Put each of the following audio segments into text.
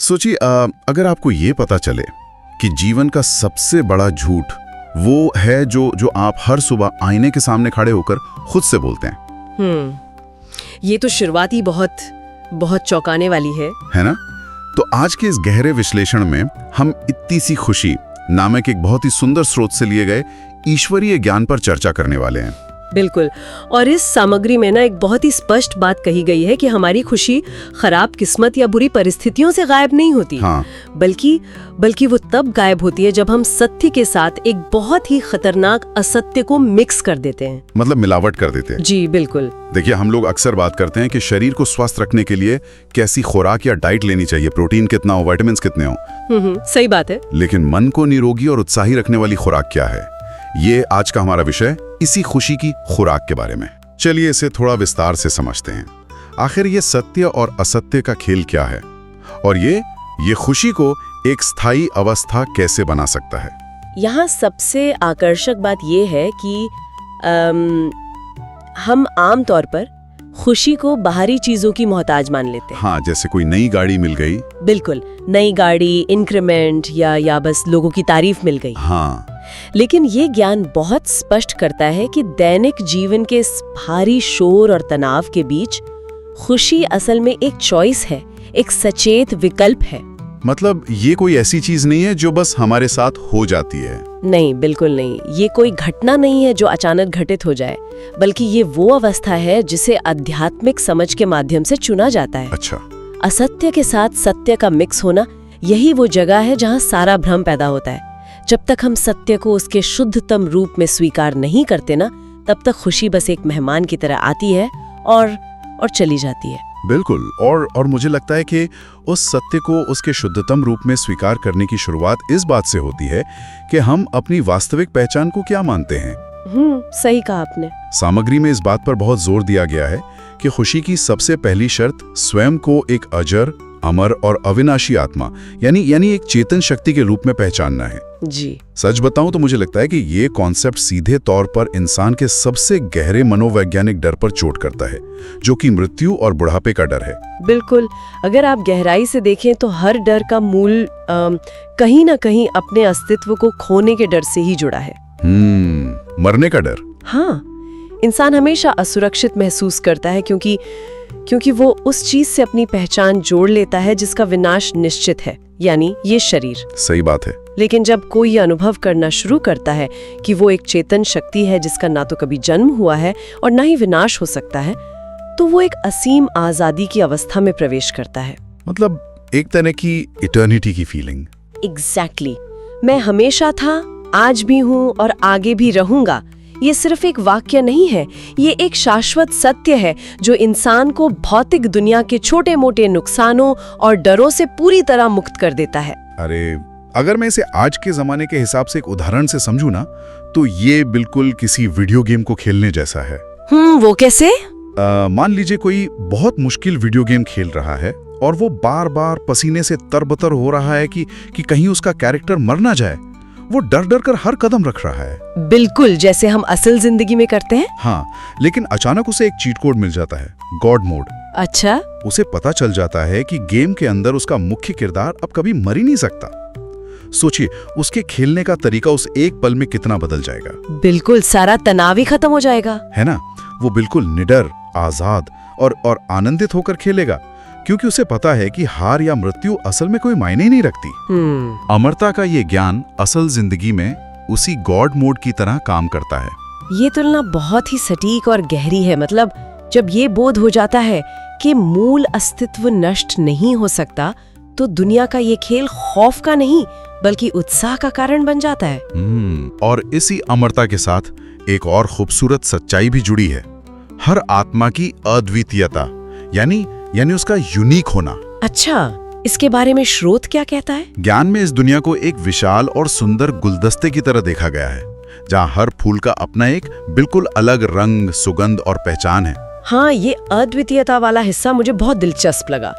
सोचिए अगर आपको ये पता चले कि जीवन का सबसे बड़ा झूठ वो है जो आप हर सुबह आईने के सामने खड़े होकर खुद से बोलते हैं। ये तो शुरुआत ही बहुत बहुत चौंकाने वाली है ना? तो आज के इस गहरे विश्लेषण में हम इतनी सी खुशी नामक एक बहुत ही सुंदर स्रोत से लिए गए ईश्वरीय ज्ञान पर चर्चा करने वाले हैं। बिल्कुल। और इस सामग्री में ना एक बहुत ही स्पष्ट बात कही गई है कि हमारी खुशी खराब किस्मत या बुरी परिस्थितियों से गायब नहीं होती। हाँ। बल्कि वो तब गायब होती है जब हम सत्य के साथ एक बहुत ही खतरनाक असत्य को मिक्स कर देते हैं, मतलब मिलावट कर देते हैं। जी बिल्कुल। देखिए, हम लोग अक्सर बात करते हैं कि शरीर को स्वस्थ रखने के लिए कैसी खुराक या डाइट लेनी चाहिए, प्रोटीन कितना हो, विटामिन कितने हो। सही बात है। लेकिन मन को निरोगी और उत्साही रखने वाली खुराक क्या है, ये आज का हमारा विषय, इसी खुशी की खुराक के बारे में। चलिए इसे थोड़ा विस्तार से समझते हैं। आखिर ये सत्य और असत्य का खेल क्या है और ये खुशी को एक स्थायी अवस्था कैसे बना सकता है। यहाँ सबसे आकर्षक बात ये है कि हम आम तौर पर खुशी को बाहरी चीजों की मोहताज मान लेते हैं। हाँ, जैसे कोई नई गाड़ी मिल गई। बिल्कुल, नई गाड़ी, इंक्रीमेंट या बस लोगों की तारीफ मिल गई। हाँ। लेकिन ये ज्ञान बहुत स्पष्ट करता है कि दैनिक जीवन के इस भारी शोर और तनाव के बीच खुशी असल में एक चॉइस है, एक सचेत विकल्प है। मतलब ये कोई ऐसी चीज नहीं है जो बस हमारे साथ हो जाती है। नहीं, बिल्कुल नहीं। ये कोई घटना नहीं है जो अचानक घटित हो जाए, बल्कि ये वो अवस्था है जिसे आध्यात्मिक समझ के माध्यम से चुना जाता है। अच्छा। असत्य के साथ सत्य का मिक्स होना, यही वो जगह है जहाँ सारा भ्रम पैदा होता है। जब तक हम सत्य को उसके शुद्धतम रूप में स्वीकार नहीं करते ना, तब तक खुशी बस एक मेहमान की तरह आती है और चली जाती है। बिल्कुल। और मुझे लगता है कि उस सत्य को उसके शुद्धतम रूप में स्वीकार करने की शुरुआत इस बात से होती है कि हम अपनी वास्तविक पहचान को क्या मानते हैं। सही कहा आपने। सामग्री में इस बात पर बहुत जोर दिया गया है कि खुशी की सबसे पहली शर्त स्वयं को एक अजर, अमर और अविनाशी आत्मा यानी एक चेतन शक्ति के रूप में पहचानना है। जी। सच बताऊं तो मुझे लगता है कि ये कॉन्सेप्ट सीधे तौर पर इंसान के सबसे गहरे मनोवैज्ञानिक डर पर चोट करता है, जो कि मृत्यु और बुढ़ापे का डर है। बिल्कुल। अगर आप गहराई से देखें तो हर डर का मूल कहीं ना कहीं अपने अस्तित्व को खोने के डर से ही जुड़ा है। मरने का डर। हाँ, इंसान हमेशा असुरक्षित महसूस करता है क्योंकि वो उस चीज से अपनी पहचान जोड़ लेता है जिसका विनाश निश्चित है, यानी ये शरीर। सही बात है। लेकिन जब कोई ये अनुभव करना शुरू करता है कि वो एक चेतन शक्ति है जिसका ना तो कभी जन्म हुआ है और ना ही विनाश हो सकता है, तो वो एक असीम आजादी की अवस्था में प्रवेश करता है। मतलब एक तरह की इटर्निटी की फीलिंग। एग्जैक्टली। मैं हमेशा था, आज भी हूँ और आगे भी रहूंगा। ये सिर्फ एक वाक्य नहीं है, ये एक शाश्वत सत्य है जो इंसान को भौतिक दुनिया के छोटे मोटे नुकसानों और डरों से पूरी तरह मुक्त कर देता है। अरे, अगर मैं इसे आज के जमाने के हिसाब से एक उदाहरण से समझूं ना, तो ये बिल्कुल किसी वीडियो गेम को खेलने जैसा है। वो कैसे? मान लीजिए कोई बहुत मुश्किल वीडियो गेम खेल रहा है और वो बार बार पसीने से तरबतर हो रहा है कि कहीं उसका कैरेक्टर मर ना जाए। वो डर डर कर हर कदम रख रहा है। बिल्कुल जैसे हम असल जिंदगी में करते हैं। हाँ, लेकिन अचानक उसे एक चीट कोड मिल जाता है, गॉड मोड। अच्छा। उसे पता चल जाता है कि गेम के अंदर उसका मुख्य किरदार अब कभी मर ही नहीं सकता। सोचिए, उसके खेलने का तरीका उस एक पल में कितना बदल जाएगा। बिल्कुल, सारा तनाव ही खत्म हो जाएगा, है ना? वो बिल्कुल निडर, आजाद और आनंदित होकर खेलेगा, क्योंकि उसे पता है कि हार या मृत्यु असल में कोई मायने ही नहीं रखती। अमरता का ये ज्ञान असल जिंदगी में उसी गॉड मोड की तरह काम करता है। ये तुलना बहुत ही सटीक और गहरी है। मतलब जब ये बोध हो जाता है कि मूल अस्तित्व नष्ट नहीं हो सकता, तो दुनिया का ये खेल खौफ का नहीं बल्कि उत्साह का कारण बन जाता है। और इसी अमरता के साथ एक और खूबसूरत सच्चाई भी जुड़ी है, हर आत्मा की अद्वितीयता, यानी उसका यूनिक होना। अच्छा, इसके बारे में स्रोत क्या कहता है? ज्ञान में इस दुनिया को एक विशाल और सुंदर गुलदस्ते की तरह देखा गया है, जहाँ हर फूल का अपना एक बिल्कुल अलग रंग, सुगंध और पहचान है। हाँ, ये अद्वितीयता वाला हिस्सा मुझे बहुत दिलचस्प लगा।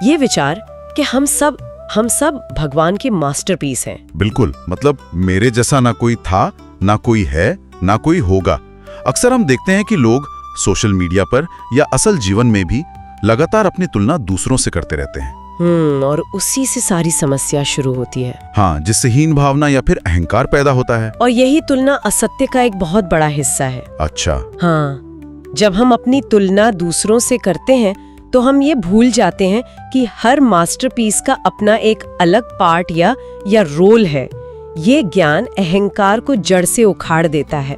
ये विचार कि हम सब भगवान के मास्टरपीस हैं। बिल्कुल, मतलब मेरे जैसा ना कोई था, ना कोई है, ना कोई होगा। अक्सर हम देखते हैं कि लोग सोशल मीडिया पर या असल जीवन में भी लगातार अपनी तुलना दूसरों से करते रहते हैं। और उसी से सारी समस्या शुरू होती है। हाँ, जिससे हीन भावना या फिर अहंकार पैदा होता है। और यही तुलना असत्य का एक बहुत बड़ा हिस्सा है। अच्छा। हाँ, जब हम अपनी तुलना दूसरों से करते हैं तो हम ये भूल जाते हैं कि हर मास्टरपीस का अपना एक अलग पार्ट या रोल है। ये ज्ञान अहंकार को जड़ से उखाड़ देता है।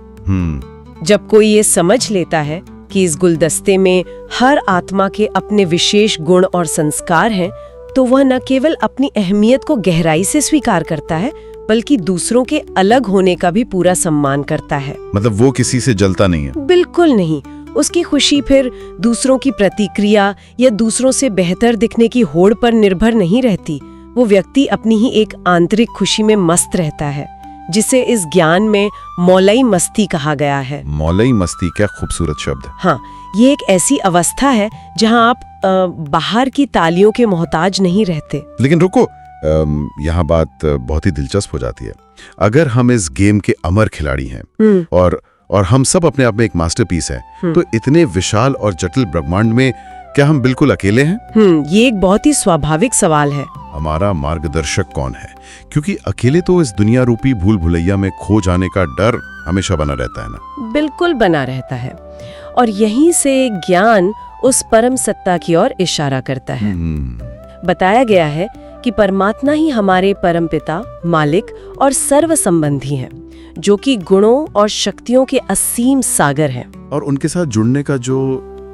जब कोई ये समझ लेता है कि इस गुलदस्ते में हर आत्मा के अपने विशेष गुण और संस्कार हैं, तो वह न केवल अपनी अहमियत को गहराई से स्वीकार करता है, बल्कि दूसरों के अलग होने का भी पूरा सम्मान करता है। मतलब वो किसी से जलता नहीं है? बिल्कुल नहीं। उसकी खुशी फिर दूसरों की प्रतिक्रिया या दूसरों से बेहतर दिखने की होड़ पर निर्भर नहीं रहती। वो व्यक्ति अपनी ही एक आंतरिक खुशी में मस्त रहता है, जिसे इस ज्ञान में मौलई मस्ती कहा गया है। मौलई मस्ती, क्या खूबसूरत शब्द। हाँ, ये एक ऐसी अवस्था है जहाँ आप बाहर की तालियों के मोहताज नहीं रहते। लेकिन रुको, यहाँ बात बहुत ही दिलचस्प हो जाती है। अगर हम इस गेम के अमर खिलाड़ी हैं और हम सब अपने आप में एक मास्टरपीस है, तो इतने विशाल और जटिल ब्रह्मांड में क्या हम बिल्कुल अकेले हैं? ये एक बहुत ही स्वाभाविक सवाल है। हमारा मार्गदर्शक कौन है? क्योंकि अकेले तो इस दुनिया रूपी भूल भुलैया में खो जाने का डर हमेशा बना रहता है ना? बिल्कुल बना रहता है। और यहीं से ज्ञान उस परम सत्ता की ओर इशारा करता है। बताया गया है कि परमात्मा ही हमारे परमपिता, मालिक और सर्व संबंधी हैं, जो कि गुणों और शक्तियों के असीम सागर हैं। और उनके साथ जुड़ने का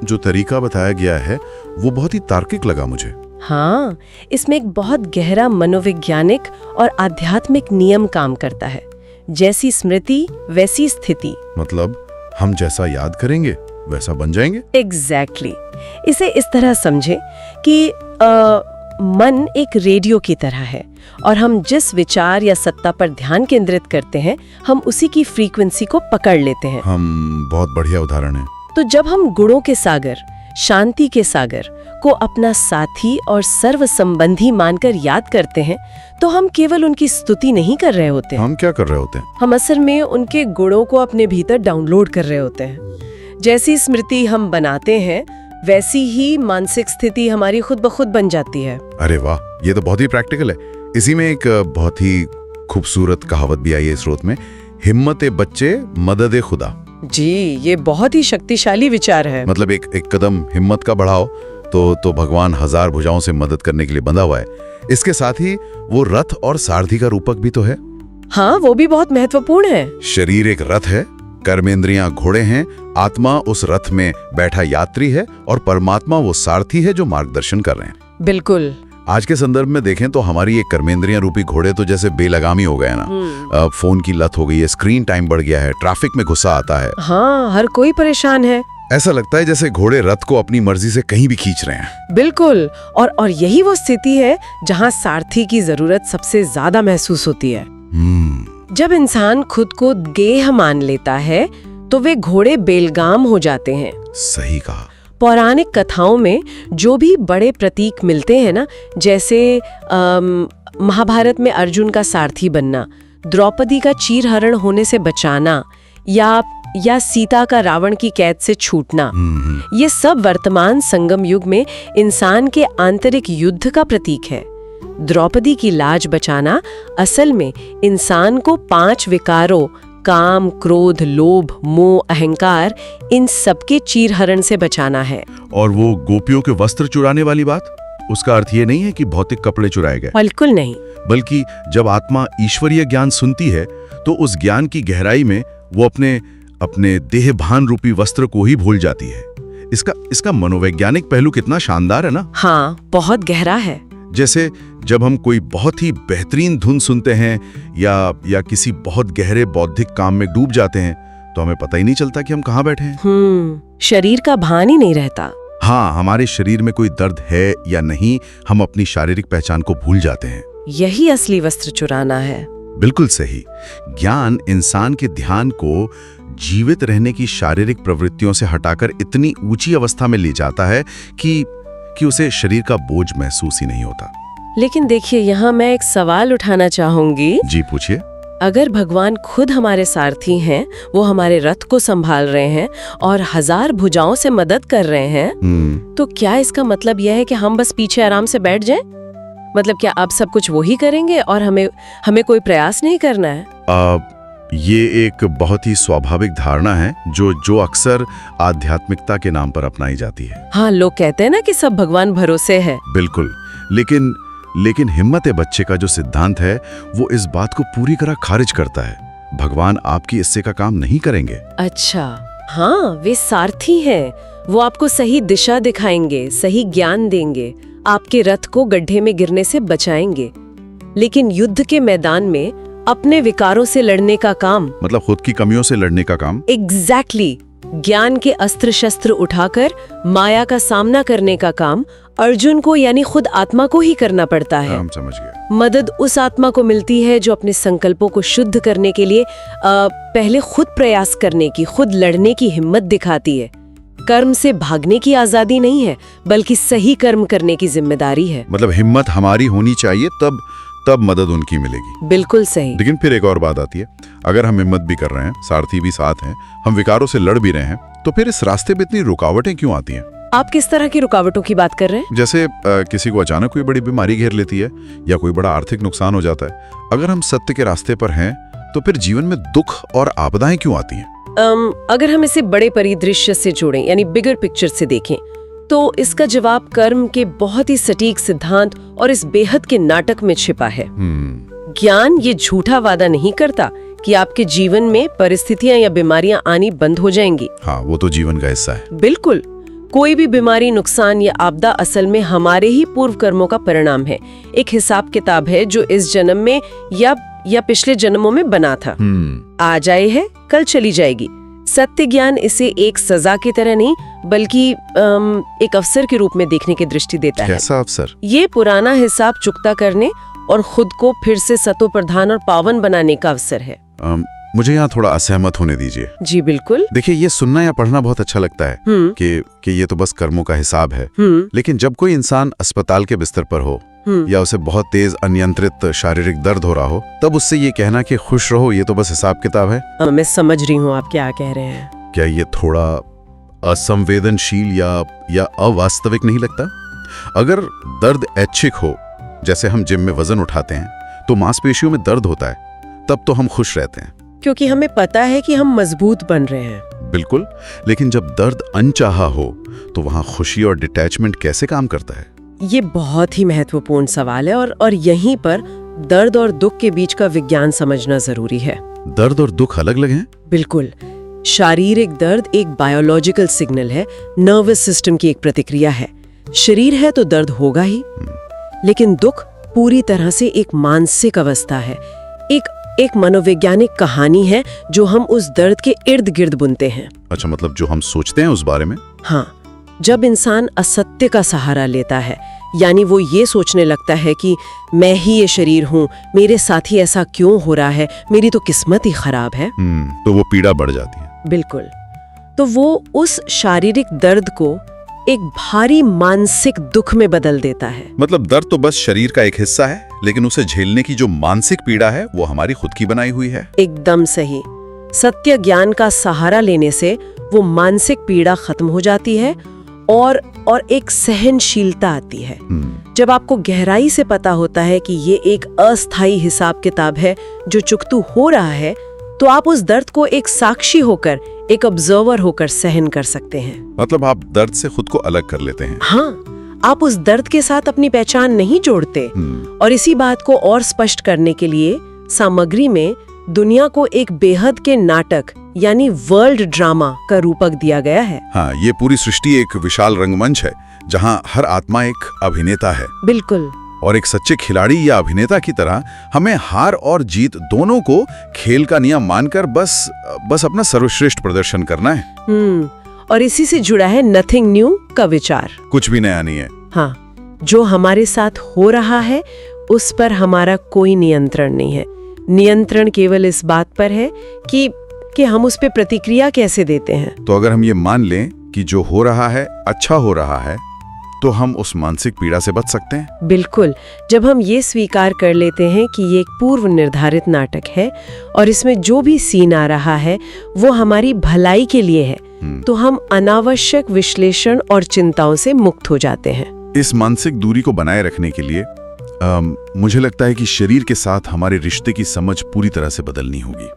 जो तरीका बताया गया है वो बहुत ही तार्किक लगा मुझे। हाँ, इसमें एक बहुत गहरा मनोवैज्ञानिक और आध्यात्मिक नियम काम करता है। जैसी स्मृति वैसी स्थिति। मतलब हम जैसा याद करेंगे वैसा बन जाएंगे? एग्जैक्टली। इसे इस तरह समझे कि मन एक रेडियो की तरह है, और हम जिस विचार या सत्ता पर ध्यान केंद्रित करते हैं, हम उसी की फ्रीक्वेंसी को पकड़ लेते हैं। बहुत बढ़िया उदाहरण है। तो जब हम गुणों के सागर, शांति के सागर को अपना साथी और सर्व संबंधी मानकर याद करते हैं, तो हम केवल उनकी स्तुति नहीं कर रहे होते हैं। हम क्या कर रहे होते हैं? हम असल में उनके गुणों को अपने भीतर डाउनलोड कर रहे होते हैं। जैसी स्मृति हम बनाते हैं, वैसी ही मानसिक स्थिति हमारी खुद ब खुद बन जाती है। अरे वाह, ये तो बहुत ही प्रैक्टिकल है। इसी में एक बहुत ही खूबसूरत कहावत भी आई है स्रोत में, हिम्मते बच्चे मददे खुदा। जी, ये बहुत ही शक्तिशाली विचार है। मतलब एक कदम हिम्मत का बढ़ाओ तो भगवान हजार भुजाओं से मदद करने के लिए बंधा हुआ है। इसके साथ ही वो रथ और सारथी का रूपक भी तो है। हाँ, वो भी बहुत महत्वपूर्ण है। शरीर एक रथ है, कर्मेंद्रियां घोड़े हैं, आत्मा उस रथ में बैठा यात्री है और परमात्मा वो सारथी है जो मार्गदर्शन कर रहे हैं। बिल्कुल। आज के संदर्भ में देखें तो हमारी ये कर्मेंद्रियां रूपी घोड़े तो जैसे बेलगामी हो गए ना। फोन की लत हो गई है, स्क्रीन टाइम बढ़ गया है, ट्रैफिक में गुस्सा आता है। हाँ, हर कोई परेशान है। ऐसा लगता है जैसे घोड़े रथ को अपनी मर्जी से कहीं भी खींच रहे हैं। बिल्कुल। और यही वो स्थिति है जहाँ सारथी की जरूरत सबसे ज्यादा महसूस होती है। जब इंसान खुद को गेह मान लेता है तो वे घोड़े बेलगाम हो जाते हैं। सही कहा। पौराणिक कथाओं में जो भी बड़े प्रतीक मिलते हैं ना, जैसे महाभारत में अर्जुन का सारथी बनना, द्रौपदी का चीरहरण होने से बचाना, या सीता का रावण की कैद से छूटना, ये सब वर्तमान संगम युग में इंसान के आंतरिक युद्ध का प्रतीक है। द्रौपदी की लाज बचाना असल में इंसान को 5 विकारों, काम, क्रोध, लोभ, मोह, अहंकार, इन सबके चीरहरण से बचाना है। और वो गोपियों के वस्त्र चुराने वाली बात, उसका अर्थ ये नहीं है कि भौतिक कपड़े चुराए गए। बिल्कुल नहीं। बल्कि जब आत्मा ईश्वरीय ज्ञान सुनती है तो उस ज्ञान की गहराई में वो अपने देह भान रूपी वस्त्र को ही भूल जाती है। इसका मनोवैज्ञानिक पहलू कितना शानदार है ना। हाँ, बहुत गहरा है। जैसे जब हम कोई बहुत ही बेहतरीन धुन सुनते हैं या किसी बहुत गहरे बौद्धिक काम में डूब जाते हैं, तो हमें पता ही नहीं चलता कि हम कहाँ बैठे हैं। शरीर का भान ही नहीं रहता। हाँ, हमारे शरीर में कोई दर्द है या नहीं, हम अपनी शारीरिक पहचान को भूल जाते हैं। यही असली वस्त्र चुराना है। बिल्कुल सही। ज्ञान इंसान के ध्यान को जीवित रहने की शारीरिक प्रवृत्तियों से हटाकर इतनी ऊंची अवस्था में ले जाता है कि उसे शरीर का बोझ महसूस ही नहीं होता। लेकिन देखिए, यहाँ मैं एक सवाल उठाना चाहूंगी। जी पूछिए। अगर भगवान खुद हमारे सारथी हैं, वो हमारे रथ को संभाल रहे हैं और 1000 भुजाओं से मदद कर रहे हैं, तो क्या इसका मतलब यह है कि हम बस पीछे आराम से बैठ जाएं? मतलब क्या आप सब कुछ वही करेंगे और हमें कोई प्रयास नहीं करना है? ये एक बहुत ही स्वाभाविक धारणा है जो अक्सर आध्यात्मिकता के नाम पर अपनाई जाती है। हाँ, लोग कहते हैं ना कि सब भगवान भरोसे है। बिल्कुल, लेकिन हिम्मत बच्चे का जो सिद्धांत है वो इस बात को पूरी तरह खारिज करता है। भगवान आपकी हिस्से का काम नहीं करेंगे। अच्छा, हाँ, वे सारथी हैं। वो आपको सही दिशा दिखाएंगे, सही ज्ञान देंगे, आपके रथ को गड्ढे में गिरने से बचाएंगे। लेकिन युद्ध के मैदान में अपने विकारों से लड़ने का काम, मतलब खुद की कमियों से लड़ने का काम। एग्जैक्टली, ज्ञान के अस्त्र शस्त्र उठाकर माया का सामना करने का काम अर्जुन को यानी खुद आत्मा को ही करना पड़ता है। हम समझ गए। मदद उस आत्मा को मिलती है जो अपने संकल्पों को शुद्ध करने के लिए पहले खुद प्रयास करने की, खुद लड़ने की हिम्मत दिखाती है। कर्म से भागने की आजादी नहीं है, बल्कि सही कर्म करने की जिम्मेदारी है। मतलब हिम्मत हमारी होनी चाहिए, तब मदद उनकी मिलेगी। बिल्कुल सही। लेकिन फिर एक और बात आती है, अगर हम हिम्मत भी कर रहे हैं, सारथी भी साथ हैं, हम विकारों से लड़ भी रहे हैं, तो फिर इस रास्ते पे इतनी रुकावटें क्यों आती हैं? आप किस तरह की रुकावटों की बात कर रहे हैं? जैसे किसी को अचानक कोई बड़ी बीमारी घेर लेती है या कोई बड़ा आर्थिक नुकसान हो जाता है। अगर हम सत्य के रास्ते पर हैं, तो फिर जीवन में दुख और आपदाएं क्यों आती हैं? अगर हम इसे बड़े परिदृश्य से जोड़ें, यानी बिगर पिक्चर से देखें, तो इसका जवाब कर्म के बहुत ही सटीक सिद्धांत और इस बेहद के नाटक में छिपा है। ज्ञान ये झूठा वादा नहीं करता कि आपके जीवन में परिस्थितियां या बीमारियां आनी बंद हो जाएंगी। हाँ, वो तो जीवन का हिस्सा है। बिल्कुल, कोई भी बीमारी, नुकसान या आपदा असल में हमारे ही पूर्व कर्मों का परिणाम है। एक हिसाब किताब है जो इस जन्म में या पिछले जन्मों में बना था। आज आई है, कल चली जाएगी। सत्य ज्ञान इसे एक सजा की तरह नहीं, बल्कि एक अवसर के रूप में देखने की दृष्टि देता है। कैसा अवसर? ये पुराना हिसाब चुकता करने और खुद को फिर से सतो प्रधान और पावन बनाने का अवसर है। मुझे यहाँ थोड़ा असहमत होने दीजिए। जी बिल्कुल। देखिए, ये सुनना या पढ़ना बहुत अच्छा लगता है कि ये तो बस कर्मों का हिसाब है। लेकिन जब कोई इंसान अस्पताल के बिस्तर पर हो या उसे बहुत तेज अनियंत्रित शारीरिक दर्द हो रहा हो, तब उससे ये कहना कि खुश रहो, ये तो बस हिसाब किताब है। मैं समझ रही हूँ आप क्या कह रहे हैं। क्या ये थोड़ा असंवेदनशील या अवास्तविक नहीं लगता? अगर दर्द ऐच्छिक हो, जैसे हम जिम में वजन उठाते हैं तो मांसपेशियों में दर्द होता है, तब तो हम खुश रहते हैं क्योंकि हमें पता है कि हम मजबूत बन रहे हैं। बिल्कुल, लेकिन जब दर्द अनचाहा हो तो वहां खुशी और डिटैचमेंट कैसे काम करता है? ये बहुत ही महत्वपूर्ण सवाल है और यहीं पर दर्द और दुख के बीच का विज्ञान समझना जरूरी है। दर्द और दुख अलग अलग हैं? बिल्कुल। शारीरिक दर्द एक बायोलॉजिकल सिग्नल है, नर्वस सिस्टम की एक प्रतिक्रिया है। शरीर है तो दर्द होगा ही। लेकिन दुख पूरी तरह से एक मानसिक अवस्था है, एक मनोवैज्ञानिक कहानी है जो हम उस दर्द के इर्द गिर्द बुनते हैं। अच्छा, मतलब जो हम सोचते हैं उस बारे में? हाँ, जब इंसान असत्य का सहारा लेता है, यानी वो ये सोचने लगता है कि मैं ही ये शरीर हूँ, मेरे साथ ही ऐसा क्यों हो रहा है, मेरी तो किस्मत ही खराब है, तो वो पीड़ा बढ़ जाती है। बिल्कुल। तो वो उस शारीरिक दर्द को एक भारी मानसिक दुख में बदल देता है। मतलब दर्द तो बस शरीर का एक हिस्सा है, लेकिन उसे झेलने की जो मानसिक पीड़ा है वो हमारी खुद की बनाई हुई है। एकदम सही। सत्य ज्ञान का सहारा लेने से वो मानसिक पीड़ा खत्म हो जाती है और एक सहनशीलता आती है। जब आपको गहराई से पता होता है कि ये एक अस्थायी हिसाब किताब है जो चुकतू हो रहा है, तो आप उस दर्द को एक साक्षी होकर, एक ऑब्जर्वर होकर सहन कर सकते हैं। मतलब आप दर्द से खुद को अलग कर लेते हैं। हाँ, आप उस दर्द के साथ अपनी पहचान नहीं जोड़ते। और इसी बात को और स्पष्ट करने के लिए सामग्री में दुनिया को एक बेहद के नाटक यानी वर्ल्ड ड्रामा का रूपक दिया गया है। हाँ, ये पूरी सृष्टि एक विशाल रंगमंच है जहाँ हर आत्मा एक अभिनेता है। बिल्कुल। और एक सच्चे खिलाड़ी या अभिनेता की तरह हमें हार और जीत दोनों को खेल का नियम मानकर बस अपना सर्वश्रेष्ठ प्रदर्शन करना है। और इसी से जुड़ा है नथिंग न्यू का विचार। कुछ भी नया नहीं है। हाँ, जो हमारे साथ हो रहा है उस पर हमारा कोई नियंत्रण नहीं है। नियंत्रण केवल इस बात पर है कि हम उस पे प्रतिक्रिया कैसे देते हैं। तो अगर हम ये मान लें कि जो हो रहा है अच्छा हो रहा है, तो हम उस मानसिक पीड़ा से बच सकते हैं। बिल्कुल। जब हम ये स्वीकार कर लेते हैं कि ये एक पूर्व निर्धारित नाटक है और इसमें जो भी सीन आ रहा है वो हमारी भलाई के लिए है, तो हम अनावश्यक विश्लेषण और चिंताओं से मुक्त हो जाते हैं। इस मानसिक दूरी को बनाए रखने के लिए मुझे लगता है कि शरीर के साथ हमारे रिश्ते की समझ पूरी तरह से बदलनी होगी।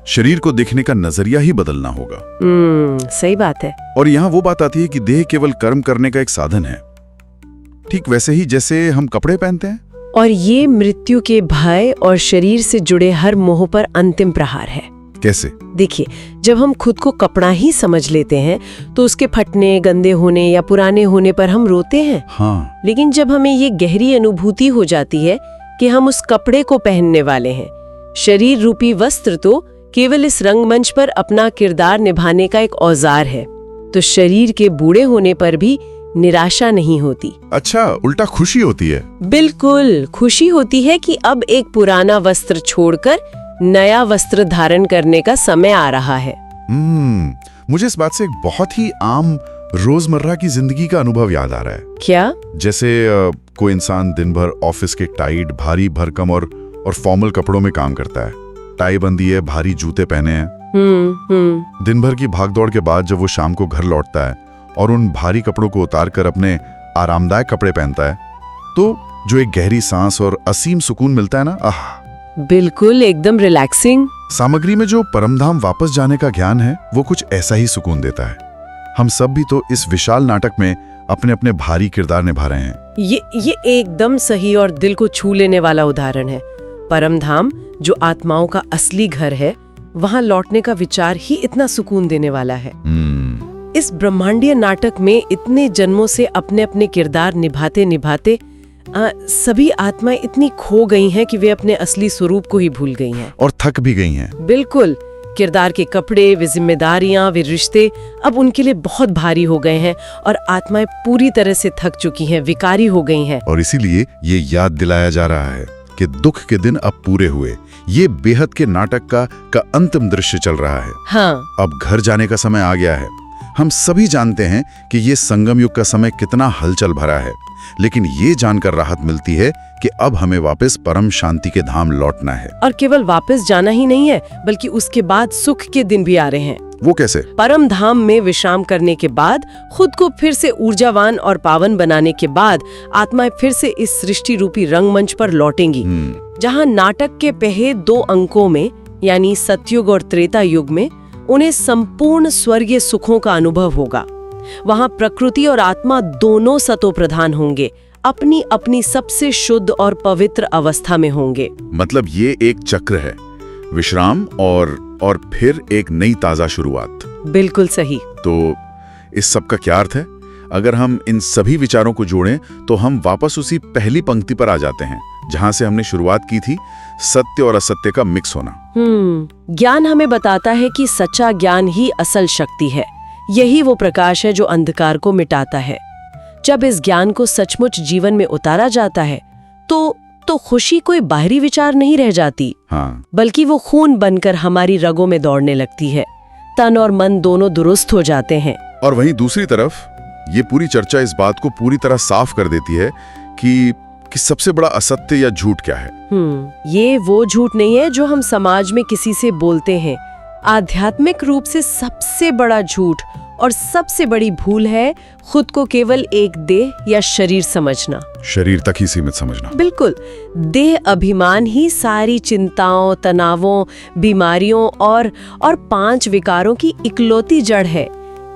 शरीर को देखने का नजरिया ही बदलना होगा। सही बात है। और यहाँ वो बात आती है कि देह केवल कर्म करने का एक साधन है, ठीक वैसे ही जैसे हम कपड़े पहनते हैं। और ये मृत्यु के भय और शरीर से जुड़े हर मोह पर अंतिम प्रहार है। कैसे? देखिए, जब हम खुद को कपड़ा ही समझ लेते हैं तो उसके फटने, गंदे होने या पुराने होने पर हम रोते हैं। हाँ। लेकिन जब हमें ये गहरी अनुभूति हो जाती है कि हम उस कपड़े को पहनने वाले हैं, शरीर रूपी वस्त्र तो केवल इस रंगमंच पर अपना किरदार निभाने का एक औजार है, तो शरीर के बूढ़े होने पर भी निराशा नहीं होती। अच्छा, उल्टा खुशी होती है। बिल्कुल, खुशी होती है कि अब एक पुराना वस्त्र छोड़कर नया वस्त्र धारण करने का समय आ रहा है। मुझे इस बात से एक बहुत ही आम रोजमर्रा की जिंदगी का अनुभव याद आ रहा है। क्या? जैसे कोई इंसान दिन भर ऑफिस के टाइट, भारी भरकम और फॉर्मल कपड़ों में काम करता है। टाई बंदी है, भारी जूते पहने हैं। दिन भर की भागदौड़ के बाद जब वो शाम को घर लौटता है और उन भारी कपड़ों को उतारकर अपने आरामदायक कपड़े पहनता है, तो जो एक गहरी सांस और असीम सुकून मिलता है ना, आह! बिल्कुल, एकदम रिलैक्सिंग। सामग्री में जो परमधाम वापस जाने का ज्ञान है, वो कुछ ऐसा ही सुकून देता है। हम सब भी तो इस विशाल नाटक में अपने अपने भारी किरदार निभा रहे हैं। ये एकदम सही और दिल को छू लेने वाला उदाहरण है। परमधाम, जो आत्माओं का असली घर है, वहां लौटने का विचार ही इतना सुकून देने वाला है। इस ब्रह्मांडीय नाटक में इतने जन्मों से अपने अपने किरदार निभाते निभाते सभी आत्माएं इतनी खो गई हैं कि वे अपने असली स्वरूप को ही भूल गई हैं और थक भी गई हैं। बिल्कुल, किरदार के कपड़े, वे जिम्मेदारियां, वे रिश्ते अब उनके लिए बहुत भारी हो गए हैं और आत्माएं पूरी तरह से थक चुकी हैं, विकारी हो गई हैं। और इसीलिए ये याद दिलाया जा रहा है कि दुख के दिन अब पूरे हुए। ये बेहद के नाटक का अंतिम दृश्य चल रहा है। हाँ, अब घर जाने का समय आ गया है। हम सभी जानते हैं कि ये संगम युग का समय कितना हलचल भरा है, लेकिन ये जानकर राहत मिलती है कि अब हमें वापस परम शांति के धाम लौटना है। और केवल वापस जाना ही नहीं है, बल्कि उसके बाद सुख के दिन भी आ रहे हैं। वो कैसे? परम धाम में विश्राम करने के बाद, खुद को फिर से ऊर्जावान और पावन बनाने के बाद, आत्माएं फिर से इस सृष्टि रूपी रंगमंच पर लौटेंगी, जहां नाटक के पहले 2 अंकों में, यानी सतयुग और त्रेता युग में, उन्हें संपूर्ण स्वर्गीय सुखों का अनुभव होगा। वहां प्रकृति और आत्मा दोनों सतो प्रधान होंगे, अपनी अपनी सबसे शुद्ध और पवित्र अवस्था में होंगे। मतलब ये एक चक्र है, विश्राम और फिर एक नई ताजा शुरुआत। बिल्कुल सही। तो इस सब का क्या अर्थ है? अगर हम इन सभी विचारों को जोड़ें तो हम वापस उसी पहली पंक्ति पर आ जाते हैं जहां से हमने शुरुआत की थी, सत्य और असत्य का मिक्स होना। ज्ञान हमें बताता है कि सच्चा ज्ञान ही असल शक्ति है। यही वो प्रकाश है जो अंधकार को मिटाता है। जब इस ज्ञान को सचमुच जीवन में उतारा जाता है तो खुशी कोई बाहरी विचार नहीं रह जाती, हाँ। बल्कि वो खून बनकर हमारी रगों में दौड़ने लगती है। तन और मन दोनों दुरुस्त हो जाते हैं। और वहीं दूसरी तरफ ये पूरी चर्चा इस बात को पूरी तरह साफ कर देती है कि सबसे बड़ा असत्य या झूठ क्या है। ये वो झूठ नहीं है जो हम समाज में किसी से बोलते हैं। आध्यात्मिक रूप से सबसे बड़ा झूठ और सबसे बड़ी भूल है खुद को केवल एक देह या शरीर समझना। शरीर तक ही सीमित समझना। बिल्कुल, देह अभिमान ही सारी चिंताओं, तनावों, बीमारियों और 5 विकारों की इकलौती जड़ है।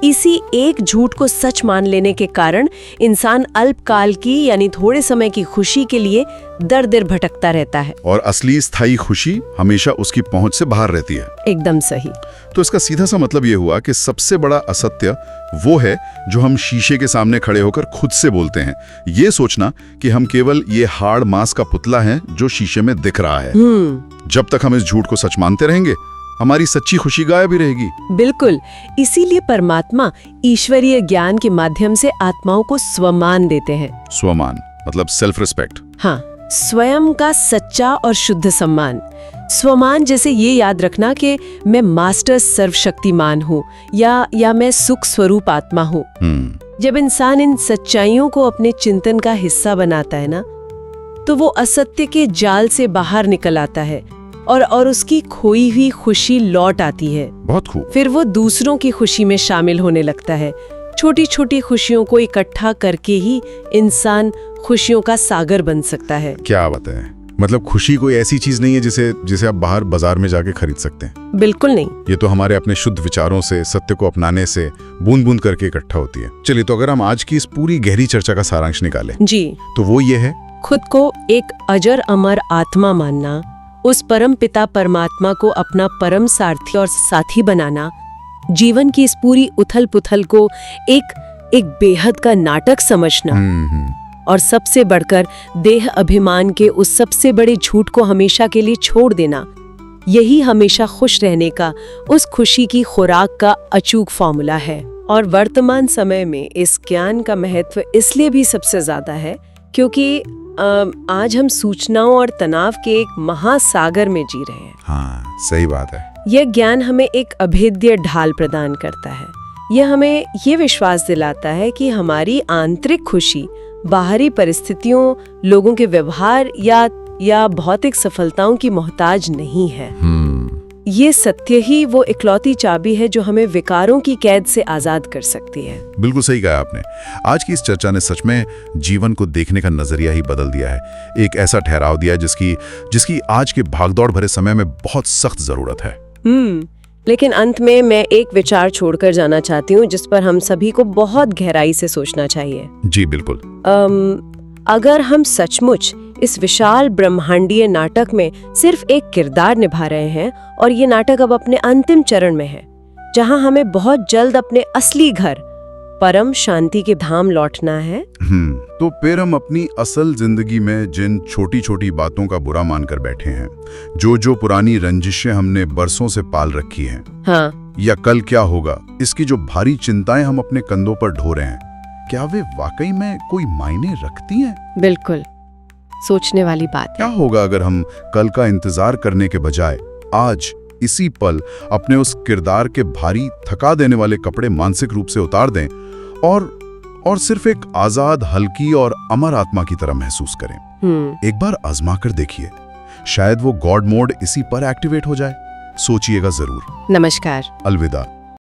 इसी एक झूठ को सच मान लेने के कारण इंसान अल्पकाल की यानी थोड़े समय की खुशी के लिए दर-दर भटकता रहता है। और असली स्थायी खुशी हमेशा उसकी पहुंच से बाहर रहती है। एकदम सही। तो इसका सीधा सा मतलब ये हुआ कि सबसे बड़ा असत्य वो है जो हम शीशे के सामने खड़े होकर खुद से बोलते हैं। ये सोचना कि हम केवल ये हाड़ मांस का पुतला हैं जो शीशे में दिख रहा है। जब तक हम इस झूठ को सच मानते रहेंगे, हमारी सच्ची खुशी गायब ही रहेगी। बिल्कुल, इसीलिए परमात्मा ईश्वरीय ज्ञान के माध्यम से आत्माओं को स्वमान देते हैं। स्वमान मतलब सेल्फ रिस्पेक्ट। हाँ, स्वयं का सच्चा और शुद्ध सम्मान। स्वमान जैसे ये याद रखना कि मैं मास्टर सर्वशक्तिमान हूँ या मैं सुख स्वरूप आत्मा हूँ। जब इंसान इन सच्चाइयों को अपने चिंतन का हिस्सा बनाता है ना, तो वो असत्य के जाल से बाहर निकल आता है और उसकी खोई हुई खुशी लौट आती है। बहुत खूब। फिर वो दूसरों की खुशी में शामिल होने लगता है। छोटी छोटी खुशियों को इकट्ठा करके ही इंसान खुशियों का सागर बन सकता है। क्या बात है, मतलब खुशी कोई ऐसी चीज नहीं है जिसे आप बाहर बाजार में जाके खरीद सकते हैं। बिल्कुल नहीं। ये तो हमारे अपने शुद्ध विचारों से, सत्य को अपनाने से बूंद बूंद करके इकट्ठा होती है। चलिए, तो अगर हम आज की इस पूरी गहरी चर्चा का सारांश निकालें जी, तो वो ये है, खुद को एक अजर अमर आत्मा मानना, उस परम पिता परमात्मा को अपना परम सारथी और साथी बनाना, जीवन की इस पूरी उथल पुथल को एक बेहद का नाटक समझना, और सबसे बढ़कर देह अभिमान के उस सबसे बड़े झूठ को हमेशा के लिए छोड़ देना, यही हमेशा खुश रहने का, उस खुशी की खुराक का अचूक फॉर्मूला है। और वर्तमान समय में इस ज्ञान का महत्व इसलिए भी सबसे ज्यादा है क्योंकि आज हम सूचनाओं और तनाव के एक महासागर में जी रहे हैं। हाँ, सही बात है। यह ज्ञान हमें एक अभेद्य ढाल प्रदान करता है। यह हमें ये विश्वास दिलाता है कि हमारी आंतरिक खुशी बाहरी परिस्थितियों, लोगों के व्यवहार या भौतिक सफलताओं की मोहताज नहीं है। ये सत्य ही वो इकलौती चाबी है जो हमें विकारों की कैद से आजाद कर सकती है। बिल्कुल सही कहा आपने। आज की इस चर्चा ने सच में जीवन को देखने का नजरिया ही बदल दिया है। एक ऐसा ठहराव दिया जिसकी आज के भागदौड़ भरे समय में बहुत सख्त जरूरत है। लेकिन अंत में मैं एक विचार छोड़कर जाना चाहती हूँ जिस पर हम सभी को बहुत गहराई से सोचना चाहिए। जी बिल्कुल। अगर हम सचमुच इस विशाल ब्रह्मांडीय नाटक में सिर्फ एक किरदार निभा रहे हैं और ये नाटक अब अपने अंतिम चरण में है, जहां हमें बहुत जल्द अपने असली घर परम शांति के धाम लौटना है, तो फिर हम अपनी असल जिंदगी में जिन छोटी छोटी बातों का बुरा मानकर बैठे हैं, जो पुरानी रंजिशें हमने बरसों से पाल रखी हैं, हाँ, या कल क्या होगा, इसकी जो भारी चिंताएं हम अपने कंधों पर ढो रहे हैं, क्या वे वाकई में कोई मायने रखती हैं? बिल्कुल सोचने वाली बात है। क्या होगा अगर हम कल का इंतजार करने के बजाय आज इसी पल अपने उस किरदार के भारी थका देने वाले कपड़े मानसिक रूप से उतार दें और सिर्फ एक आजाद, हल्की और अमर आत्मा की तरह महसूस करें? एक बार आजमा कर देखिए, शायद वो गॉड मोड इसी पर एक्टिवेट हो जाए। सोचिएगा जरूर। नमस्कार। अलविदा।